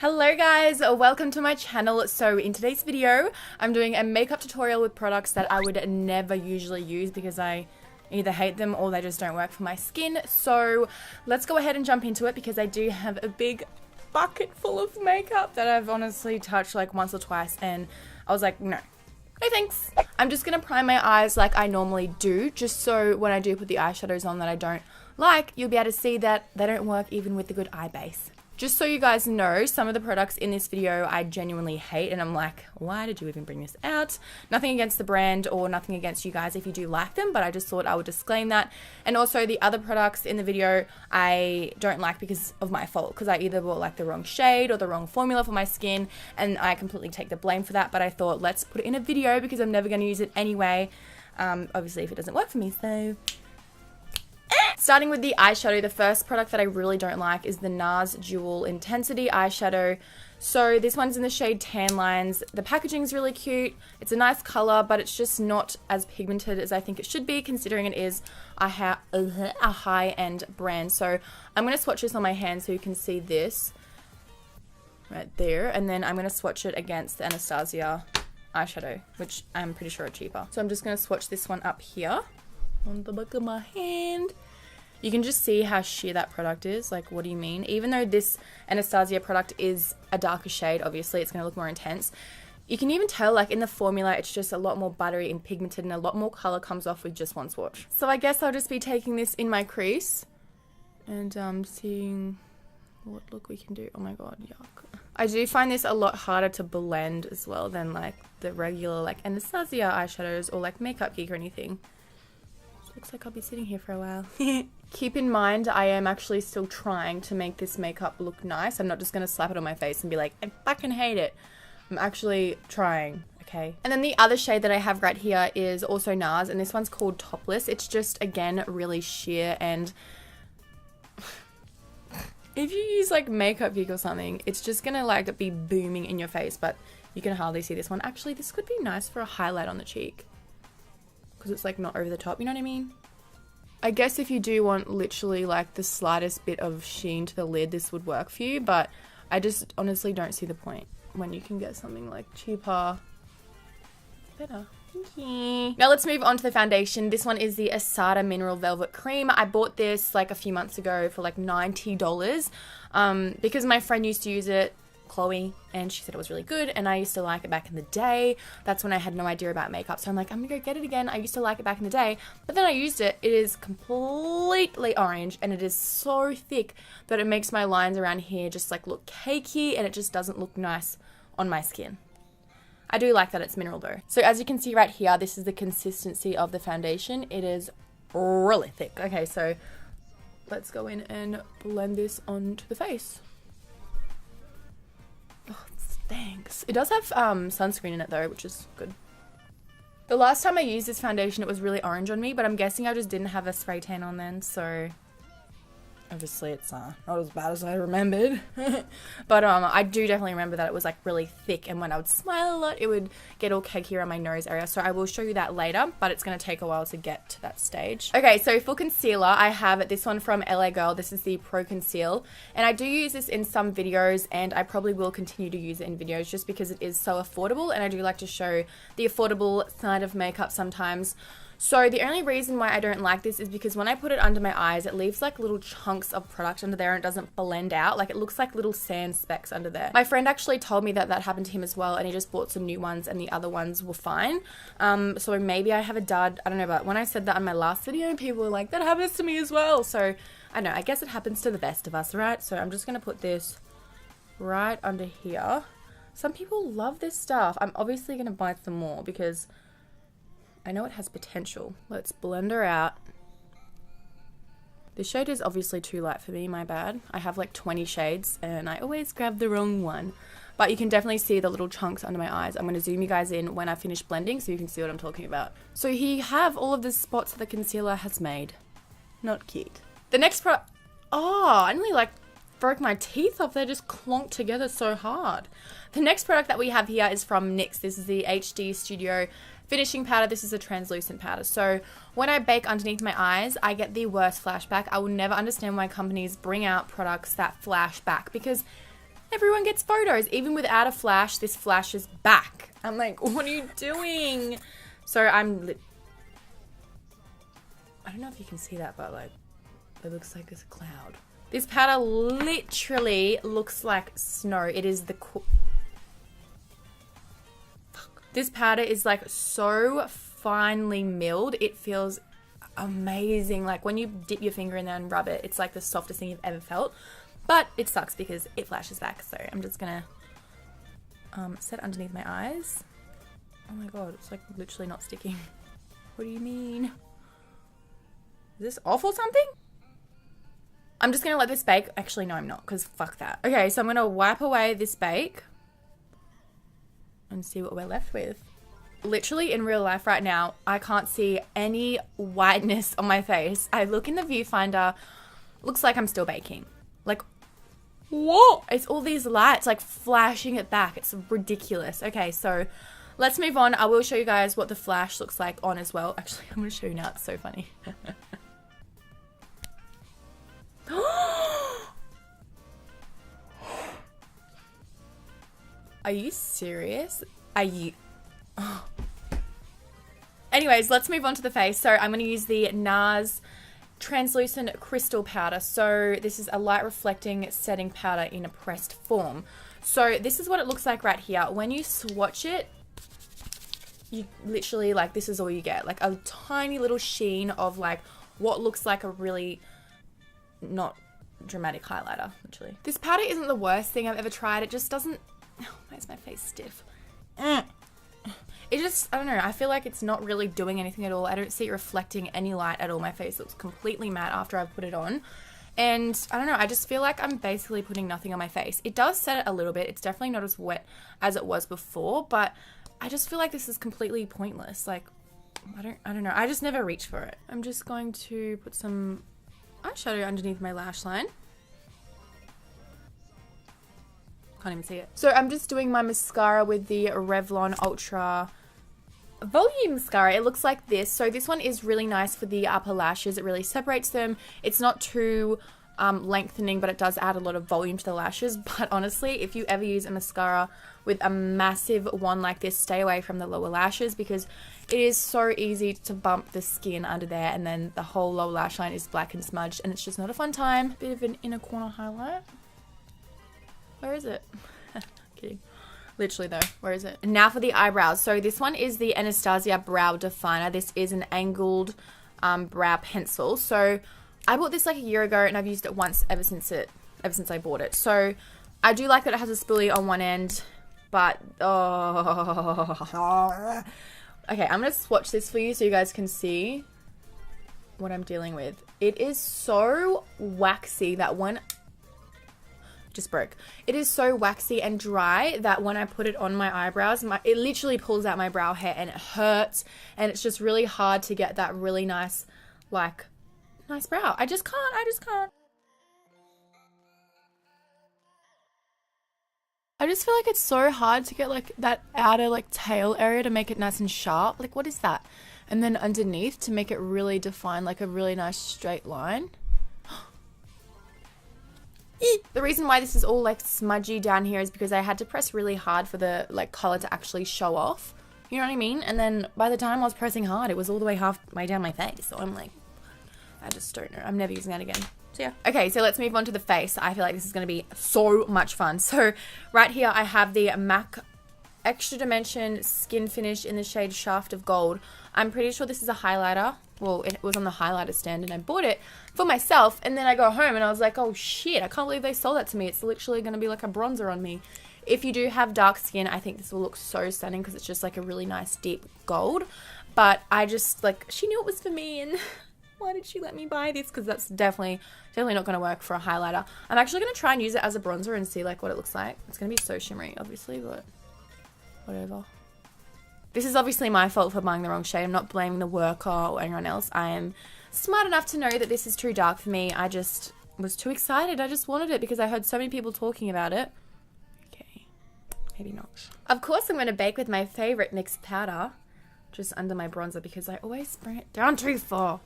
Hello guys, welcome to my channel. So in today's video, I'm doing a makeup tutorial with products that I would never usually use because I either hate them or they just don't work for my skin. So let's go ahead and jump into it because I do have a big bucket full of makeup that I've honestly touched like once or twice and I was like, no thanks. I'm just gonna prime my eyes like I normally do, just so when I do put the eyeshadows on that I don't like, you'll be able to see that they don't work even with the good eye base. Just so you guys know, some of the products in this video I genuinely hate and I'm like, why did you even bring this out? Nothing against the brand or nothing against you guys if you do like them, but I just thought I would disclaim that. And also the other products in the video I don't like because of my fault, because I either bought like the wrong shade or the wrong formula for my skin and I completely take the blame for that, but I thought let's put it in a video because I'm never going to use it anyway, obviously if it doesn't work for me, so... Starting with the eyeshadow, the first product that I really don't like is the NARS Dual Intensity eyeshadow. So this one's in the shade Tan Lines. The packaging is really cute. It's a nice color, but it's just not as pigmented as I think it should be, considering it is a high-end brand. So I'm going to swatch this on my hand so you can see this right there. And then I'm going to swatch it against the Anastasia eyeshadow, which I'm pretty sure are cheaper. So I'm just going to swatch this one up here on the back of my hand. You can just see how sheer that product is. Like, what do you mean? Even though this Anastasia product is a darker shade, obviously it's going to look more intense. You can even tell, like, in the formula, it's just a lot more buttery and pigmented and a lot more color comes off with just one swatch. So I guess I'll just be taking this in my crease and seeing what look we can do. Oh my god, yuck. I do find this a lot harder to blend as well than, like, the regular, like, Anastasia eyeshadows or, like, Makeup Geek or anything. Looks like I'll be sitting here for a while. Keep in mind, I am actually still trying to make this makeup look nice. I'm not just going to slap it on my face and be like, I fucking hate it. I'm actually trying, okay? And then the other shade that I have right here is also NARS, and this one's called Topless. It's just, again, really sheer, and if you use like Makeup Geek or something, it's just going to like be booming in your face, but you can hardly see this one. Actually, this could be nice for a highlight on the cheek, because it's like not over the top, you know what I mean? I guess if you do want literally like the slightest bit of sheen to the lid, this would work for you, but I just honestly don't see the point when you can get something like cheaper, better. Now let's move on to the foundation. This one is the Asada Mineral Velvet Cream. I bought this like a few months ago for like $90 because my friend used to use it, Chloe, and she said it was really good and I used to like it back in the day. That's when I had no idea about makeup, so I'm like, I'm gonna go get it again. I used to like it back in the day, but then I used it. It is completely orange and it is so thick that it makes my lines around here just like look cakey and it just doesn't look nice on my skin. I do like that it's mineral though. So as you can see right here, this is the consistency of the foundation. It is really thick. Okay, so let's go in and blend this onto the face. Oh, thanks. It does have sunscreen in it though, which is good. The last time I used this foundation, it was really orange on me, but I'm guessing I just didn't have a spray tan on then, so obviously it's not as bad as I remembered. But I do definitely remember that it was like really thick, and when I would smile a lot it would get all cakey around my nose area, so I will show you that later, but it's going to take a while to get to that stage. Okay, so for concealer I have this one from LA Girl. This is the Pro Conceal, and I do use this in some videos and I probably will continue to use it in videos just because it is so affordable, and I do like to show the affordable side of makeup sometimes. So the only reason why I don't like this is because when I put it under my eyes, it leaves like little chunks of product under there and it doesn't blend out. Like it looks like little sand specks under there. My friend actually told me that that happened to him as well, and he just bought some new ones and the other ones were fine. So maybe I have a dud, I don't know, but when I said that on my last video, people were like, that happens to me as well. So I don't know, I guess it happens to the best of us, right? So I'm just going to put this right under here. Some people love this stuff. I'm obviously going to buy some more because I know it has potential. Let's blend her out. This shade is obviously too light for me, my bad. I have like 20 shades and I always grab the wrong one. But you can definitely see the little chunks under my eyes. I'm going to zoom you guys in when I finish blending so you can see what I'm talking about. So here you have all of the spots that the concealer has made. Not cute. The next product... Oh, I nearly like broke my teeth off. They just clonked together so hard. The next product that we have here is from NYX. This is the HD Studio finishing powder. This is a translucent powder. So when I bake underneath my eyes, I get the worst flashback. I will never understand why companies bring out products that flash back because Everyone gets photos. Even without a flash, this flashes back. I'm like, what are you doing? So I don't know if you can see that, but like, it looks like there's a cloud. This powder literally looks like snow. It is the This powder is like so finely milled. It feels amazing. Like when you dip your finger in there and rub it, it's like the softest thing you've ever felt. But it sucks because it flashes back. So I'm just gonna set it underneath my eyes. Oh my god, it's like literally not sticking. What do you mean? Is this off or something? I'm just gonna let this bake. Actually, no, I'm not, because fuck that. Okay, so I'm gonna wipe away this bake and see what we're left with. Literally in real life right now, I can't see any whiteness on my face. I look in the viewfinder, looks like I'm still baking. Like, what? It's all these lights like flashing it back. It's ridiculous. Okay, so let's move on. I will show you guys what the flash looks like on as well. Actually, I'm gonna show you now. It's so funny. Are you serious? Are you... Oh. Anyways, let's move on to the face. So I'm going to use the NARS translucent crystal powder. So this is a light reflecting setting powder in a pressed form. So this is what it looks like right here. When you swatch it, you literally, like, this is all you get. Like a tiny little sheen of like what looks like a really not dramatic highlighter, literally. This powder isn't the worst thing I've ever tried. It just doesn't... Oh, why is my face stiff? It just, I don't know, I feel like it's not really doing anything at all. I don't see it reflecting any light at all. My face looks completely matte after I've put it on. And I don't know, I just feel like I'm basically putting nothing on my face. It does set it a little bit. It's definitely not as wet as it was before, but I just feel like this is completely pointless. Like, I don't know. I just never reach for it. I'm just going to put some eyeshadow underneath my lash line. Can't even see it. So I'm just doing my mascara with the Revlon Ultra Volume Mascara. It looks like this. So this one is really nice for the upper lashes. It really separates them. It's not too lengthening, but it does add a lot of volume to the lashes. But honestly, if you ever use a mascara with a massive one like this, stay away from the lower lashes, because it is so easy to bump the skin under there and then the whole lower lash line is black and smudged and it's just not a fun time. Bit of an inner corner highlight. Where is it? Kidding. Literally though, where is it? Now for the eyebrows. So this one is the Anastasia Brow Definer. This is an angled brow pencil. So I bought this like a year ago and I've used it once ever since I bought it. So I do like that it has a spoolie on one end, but oh. Okay, I'm gonna swatch this for you so you guys can see what I'm dealing with. It is so waxy that when just broke. It is so waxy and dry that when I put it on my eyebrows, it literally pulls out my brow hair and it hurts, and it's just really hard to get that really nice, like, nice brow. I just can't. I just feel like it's so hard to get like that outer like tail area to make it nice and sharp. Like, what is that? And then underneath to make it really define like a really nice straight line. The reason why this is all like smudgy down here is because I had to press really hard for the like color to actually show off. You know what I mean? And then by the time I was pressing hard, it was all the way halfway down my face. So I'm like, I just don't know. I'm never using that again. So yeah. Okay, so let's move on to the face. I feel like this is going to be so much fun. So right here I have the MAC Extra Dimension Skin Finish in the shade Shaft of Gold. I'm pretty sure this is a highlighter. Well, it was on the highlighter stand and I bought it for myself, and then I go home and I was like, oh shit, I can't believe they sold that to me. It's literally going to be like a bronzer on me. If you do have dark skin, I think this will look so stunning because it's just like a really nice deep gold. But I just like, she knew it was for me, and why did she let me buy this? Because that's definitely not going to work for a highlighter. I'm actually going to try and use it as a bronzer and see like what it looks like. It's going to be so shimmery, obviously, but whatever. This is obviously my fault for buying the wrong shade. I'm not blaming the worker or anyone else. I am smart enough to know that this is too dark for me. I just was too excited. I just wanted it because I heard so many people talking about it. Okay, maybe not. Of course, I'm going to bake with my favorite NYX powder just under my bronzer because I always bring it down too far.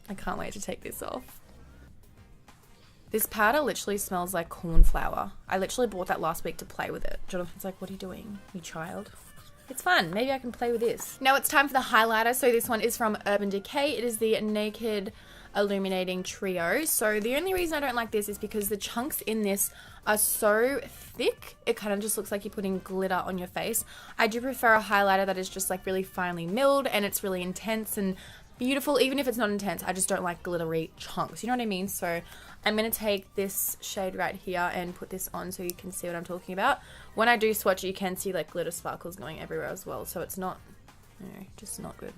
I can't wait to take this off. This powder literally smells like cornflower. I literally bought that last week to play with it. Jonathan's like, what are you doing, you child? It's fun. Maybe I can play with this. Now it's time for the highlighter. So this one is from Urban Decay. It is the Naked Illuminating Trio. So the only reason I don't like this is because the chunks in this are so thick. It kind of just looks like you're putting glitter on your face. I do prefer a highlighter that is just like really finely milled and it's really intense and beautiful. Even if it's not intense, I just don't like glittery chunks. You know what I mean? So I'm going to take this shade right here and put this on so you can see what I'm talking about. When I do swatch it, you can see like glitter sparkles going everywhere as well. So it's not, you know, just not good.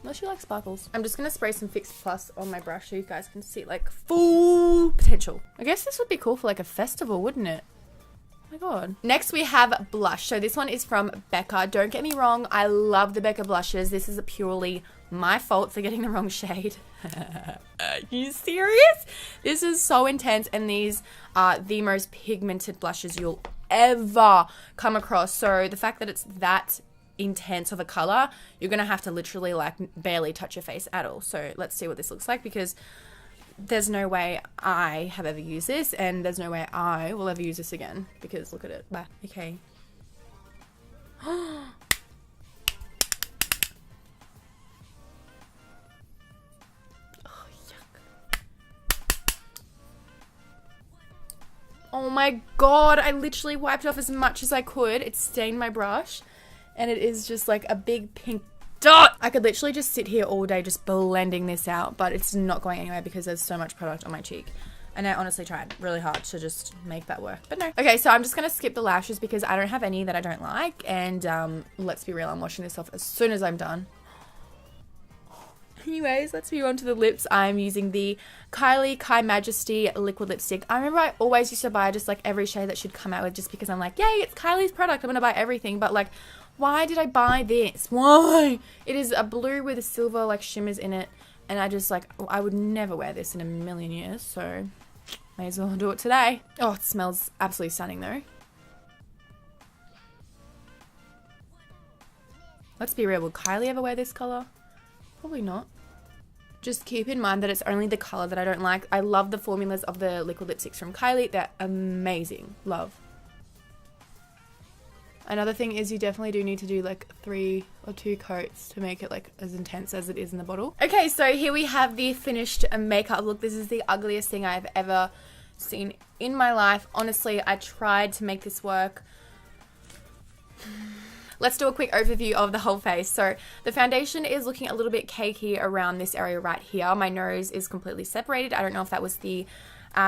Unless you like sparkles. I'm just going to spray some Fix Plus on my brush so you guys can see like full potential. I guess this would be cool for like a festival, wouldn't it? Oh my god. Next we have blush. So this one is from Becca. Don't get me wrong, I love the Becca blushes. This is purely my fault for getting the wrong shade. Are you serious? This is so intense and these are the most pigmented blushes you'll ever come across. So the fact that it's that intense of a color, you're gonna have to literally like barely touch your face at all. So let's see what this looks like, because there's no way I have ever used this and there's no way I will ever use this again, because look at it. Bye. Okay. Oh, yuck. Oh my god, I literally wiped off as much as I could. It stained my brush and it is just like a big pink dot. I could literally just sit here all day just blending this out, but it's not going anywhere because there's so much product on my cheek. And I honestly tried really hard to just make that work, but no. Okay, so I'm just gonna skip the lashes because I don't have any that I don't like. And let's be real, I'm washing this off as soon as I'm done. Anyways, let's move on to the lips. I'm using the Kylie Kai Majesty liquid lipstick. I remember I always used to buy just like every shade that she'd come out with just because I'm like, yay, it's Kylie's product, I'm gonna buy everything. But like, why did I buy this? Why? It is a blue with a silver like shimmers in it. And I just like, I would never wear this in a million years. So may as well do it today. Oh, it smells absolutely stunning though. Let's be real, will Kylie ever wear this color? Probably not. Just keep in mind that it's only the color that I don't like. I love the formulas of the liquid lipsticks from Kylie. They're amazing. Love. Another thing is you definitely do need to do like 3 or 2 coats to make it like as intense as it is in the bottle. Okay, so here we have the finished makeup look. This is the ugliest thing I've ever seen in my life. Honestly, I tried to make this work. Let's do a quick overview of the whole face. So the foundation is looking a little bit cakey around this area right here. My nose is completely separated. I don't know if that was the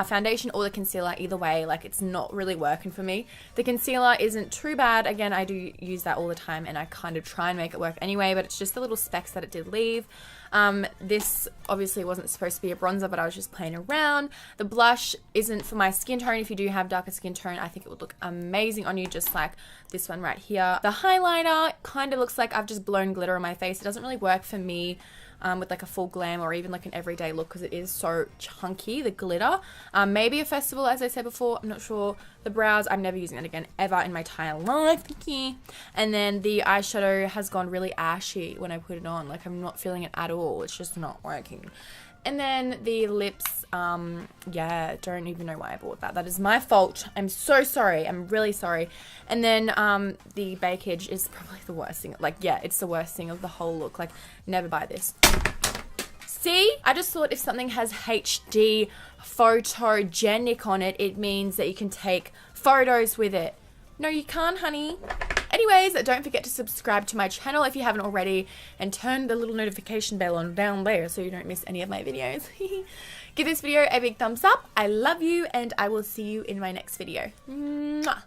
foundation or the concealer. Either way, like, it's not really working for me. The concealer isn't too bad. Again, I do use that all the time and I kind of try and make it work anyway, but it's just the little specks that it did leave. This obviously wasn't supposed to be a bronzer, but I was just playing around. The blush isn't for my skin tone. If you do have darker skin tone, I think it would look amazing on you, just like this one right here. The highlighter kind of looks like I've just blown glitter on my face. It doesn't really work for me with like a full glam or even like an everyday look because it is so chunky, the glitter. Maybe a festival, as I said before, I'm not sure. The brows, I'm never using it again ever in my entire life. Thank you. And then the eyeshadow has gone really ashy when I put it on. Like, I'm not feeling it at all. It's just not working. And then the lips, yeah, don't even know why I bought that. That is my fault. I'm so sorry. I'm really sorry. And then the bakeage is probably the worst thing. Like, yeah, it's the worst thing of the whole look. Like, never buy this. See? I just thought if something has HD photogenic on it, it means that you can take photos with it. No, you can't, honey. Anyways, don't forget to subscribe to my channel if you haven't already and turn the little notification bell on down there so you don't miss any of my videos. Give this video a big thumbs up. I love you and I will see you in my next video. Mwah.